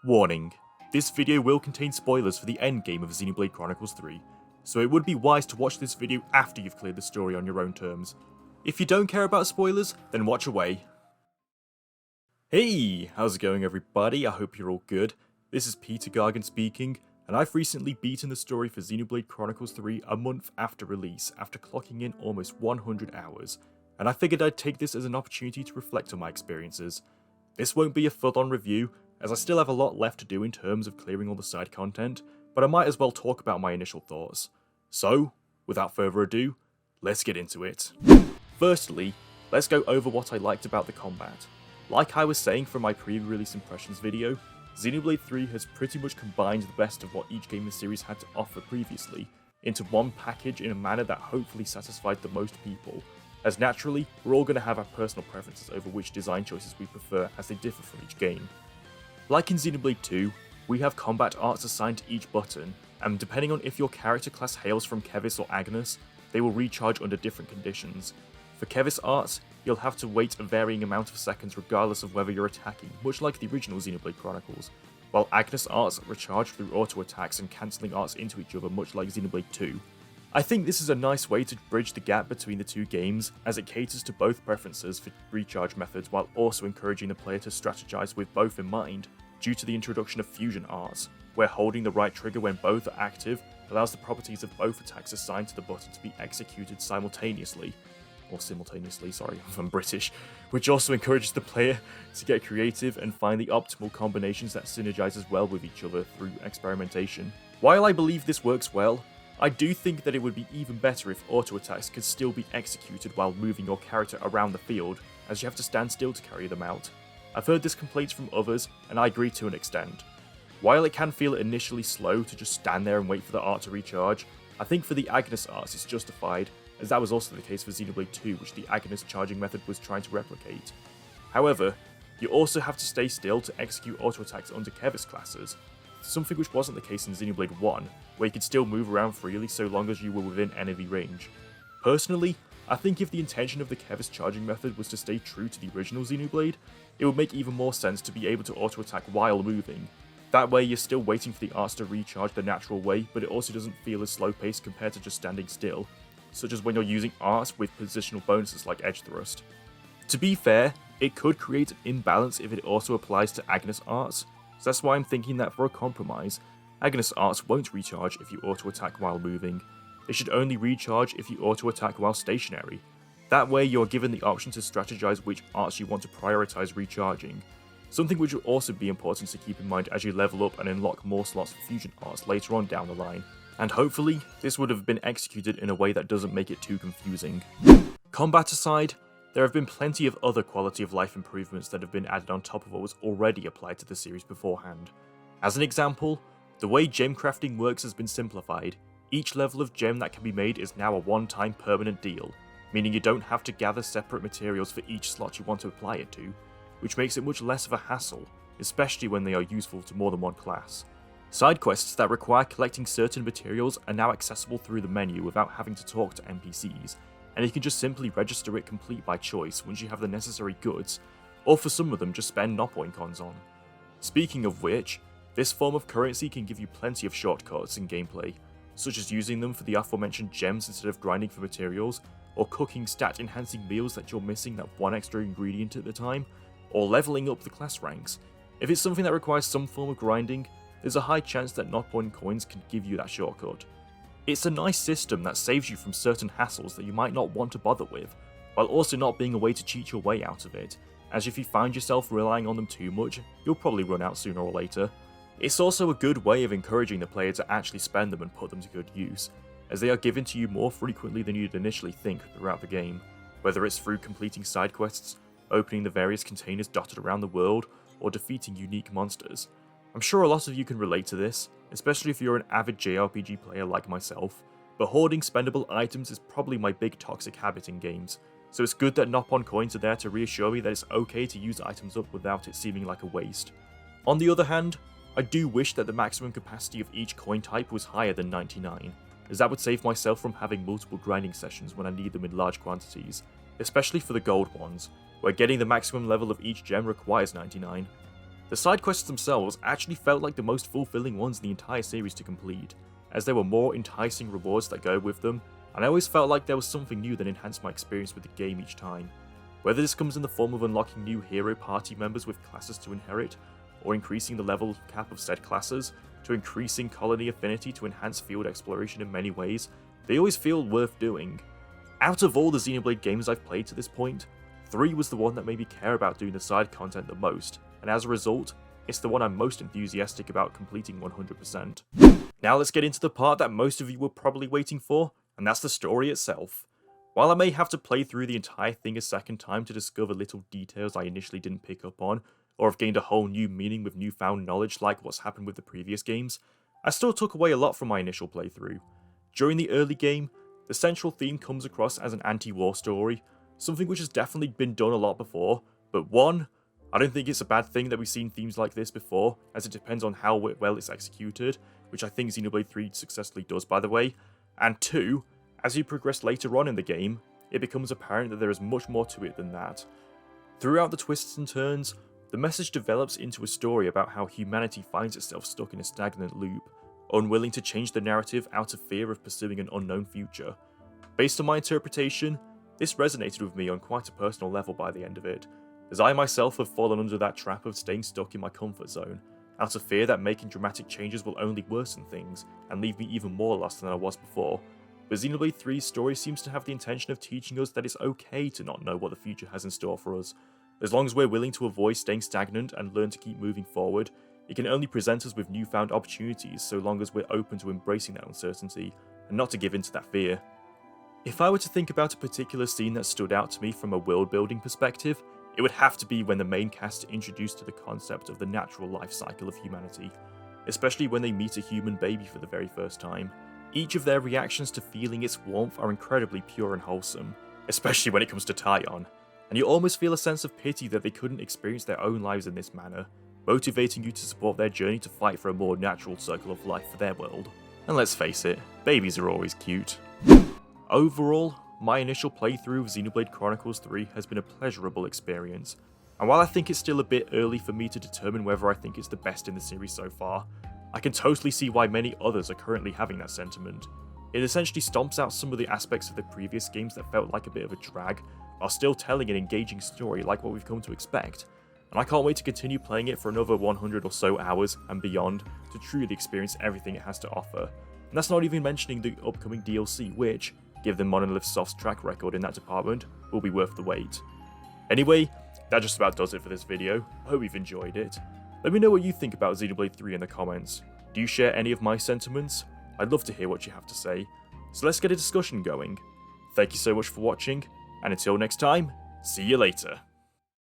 Warning, this video will contain spoilers for the endgame of Xenoblade Chronicles 3, so it would be wise to watch this video after you've cleared the story on your own terms. If you don't care about spoilers, then watch away. Hey, how's it going everybody? I hope you're all good. This is Peter Gargan speaking, and I've recently beaten the story for Xenoblade Chronicles 3 a month after release, after clocking in almost 100 hours, and I figured I'd take this as an opportunity to reflect on my experiences. This won't be a full-on review, as I still have a lot left to do in terms of clearing all the side content, but I might as well talk about my initial thoughts. So, without further ado, let's get into it. Firstly, let's go over what I liked about the combat. Like I was saying from my pre-release impressions video, Xenoblade 3 has pretty much combined the best of what each game in the series had to offer previously into one package in a manner that hopefully satisfied the most people, as naturally, we're all going to have our personal preferences over which design choices we prefer as they differ from each game. Like in Xenoblade 2, we have combat arts assigned to each button, and depending on if your character class hails from Kevis or Agnes, they will recharge under different conditions. For Kevis arts, you'll have to wait a varying amount of seconds regardless of whether you're attacking, much like the original Xenoblade Chronicles, while Agnes arts recharge through auto attacks and cancelling arts into each other much like Xenoblade 2. I think this is a nice way to bridge the gap between the two games, as it caters to both preferences for recharge methods while also encouraging the player to strategize with both in mind, due to the introduction of fusion arts, where holding the right trigger when both are active allows the properties of both attacks assigned to the button to be executed simultaneously, sorry if I'm British, which also encourages the player to get creative and find the optimal combinations that synergizes well with each other through experimentation. While I believe this works well, I do think that it would be even better if auto attacks could still be executed while moving your character around the field, as you have to stand still to carry them out. I've heard this complaint from others, and I agree to an extent. While it can feel initially slow to just stand there and wait for the art to recharge, I think for the Agnes arts it's justified, as that was also the case for Xenoblade 2, which the Agnes charging method was trying to replicate. However, you also have to stay still to execute auto attacks under Kevis classes, something which wasn't the case in Xenoblade 1, where you could still move around freely so long as you were within enemy range. Personally, I think if the intention of the Kevis charging method was to stay true to the original Xenoblade, it would make even more sense to be able to auto attack while moving. That way you're still waiting for the arts to recharge the natural way, but it also doesn't feel as slow paced compared to just standing still, such as when you're using arts with positional bonuses like edge thrust. To be fair, it could create an imbalance if it also applies to Agnes arts, so that's why I'm thinking that for a compromise, Agnes arts won't recharge if you auto attack while moving. They should only recharge if you auto attack while stationary. That way you're given the option to strategize which arts you want to prioritize recharging, something which will also be important to keep in mind as you level up and unlock more slots for fusion arts later on down the line, and hopefully this would have been executed in a way that doesn't make it too confusing. Combat aside, there have been plenty of other quality of life improvements that have been added on top of what was already applied to the series beforehand. As an example, the way gem crafting works has been simplified. Each level of gem that can be made is now a one-time permanent deal, meaning you don't have to gather separate materials for each slot you want to apply it to, which makes it much less of a hassle, especially when they are useful to more than one class. Side quests that require collecting certain materials are now accessible through the menu without having to talk to NPCs, and you can just simply register it complete by choice once you have the necessary goods, or for some of them just spend Noppoint cons on. Speaking of which, this form of currency can give you plenty of shortcuts in gameplay, such as using them for the aforementioned gems instead of grinding for materials, or cooking stat-enhancing meals that you're missing that one extra ingredient at the time, or leveling up the class ranks. If it's something that requires some form of grinding, there's a high chance that Noppoint coins can give you that shortcut. It's a nice system that saves you from certain hassles that you might not want to bother with, while also not being a way to cheat your way out of it, as if you find yourself relying on them too much, you'll probably run out sooner or later. It's also a good way of encouraging the player to actually spend them and put them to good use, as they are given to you more frequently than you'd initially think throughout the game, whether it's through completing side quests, opening the various containers dotted around the world, or defeating unique monsters. I'm sure a lot of you can relate to this, especially if you're an avid JRPG player like myself, but hoarding spendable items is probably my big toxic habit in games, so it's good that Noppon coins are there to reassure me that it's okay to use items up without it seeming like a waste. On the other hand, I do wish that the maximum capacity of each coin type was higher than 99, as that would save myself from having multiple grinding sessions when I need them in large quantities, especially for the gold ones, where getting the maximum level of each gem requires 99. The side quests themselves actually felt like the most fulfilling ones in the entire series to complete, as there were more enticing rewards that go with them, and I always felt like there was something new that enhanced my experience with the game each time. Whether this comes in the form of unlocking new hero party members with classes to inherit, or increasing the level cap of said classes, to increasing colony affinity to enhance field exploration in many ways, they always feel worth doing. Out of all the Xenoblade games I've played to this point, 3 was the one that made me care about doing the side content the most, and as a result, it's the one I'm most enthusiastic about completing 100%. Now let's get into the part that most of you were probably waiting for, and that's the story itself. While I may have to play through the entire thing a second time to discover little details I initially didn't pick up on, or have gained a whole new meaning with newfound knowledge like what's happened with the previous games, I still took away a lot from my initial playthrough. During the early game, the central theme comes across as an anti-war story, something which has definitely been done a lot before, but 1, I don't think it's a bad thing that we've seen themes like this before, as it depends on how well it's executed, which I think Xenoblade 3 successfully does by the way, and 2, as you progress later on in the game, it becomes apparent that there is much more to it than that. Throughout the twists and turns, the message develops into a story about how humanity finds itself stuck in a stagnant loop, unwilling to change the narrative out of fear of pursuing an unknown future. Based on my interpretation, this resonated with me on quite a personal level by the end of it, as I myself have fallen under that trap of staying stuck in my comfort zone, out of fear that making dramatic changes will only worsen things and leave me even more lost than I was before. But Xenoblade 3's story seems to have the intention of teaching us that it's okay to not know what the future has in store for us. As long as we're willing to avoid staying stagnant and learn to keep moving forward, it can only present us with newfound opportunities so long as we're open to embracing that uncertainty, and not to give in to that fear. If I were to think about a particular scene that stood out to me from a world-building perspective, it would have to be when the main cast are introduced to the concept of the natural life cycle of humanity, especially when they meet a human baby for the very first time. Each of their reactions to feeling its warmth are incredibly pure and wholesome, especially when it comes to Taion, and you almost feel a sense of pity that they couldn't experience their own lives in this manner, motivating you to support their journey to fight for a more natural circle of life for their world. And let's face it, babies are always cute. Overall, my initial playthrough of Xenoblade Chronicles 3 has been a pleasurable experience, and while I think it's still a bit early for me to determine whether I think it's the best in the series so far, I can totally see why many others are currently having that sentiment. It essentially stomps out some of the aspects of the previous games that felt like a bit of a drag, while still telling an engaging story like what we've come to expect, and I can't wait to continue playing it for another 100 or so hours and beyond to truly experience everything it has to offer. And that's not even mentioning the upcoming DLC which, given Monolith Soft's track record in that department, will be worth the wait. Anyway, that just about does it for this video. I hope you've enjoyed it. Let me know what you think about Xenoblade 3 in the comments. Do you share any of my sentiments? I'd love to hear what you have to say. So let's get a discussion going. Thank you so much for watching, and until next time, see you later.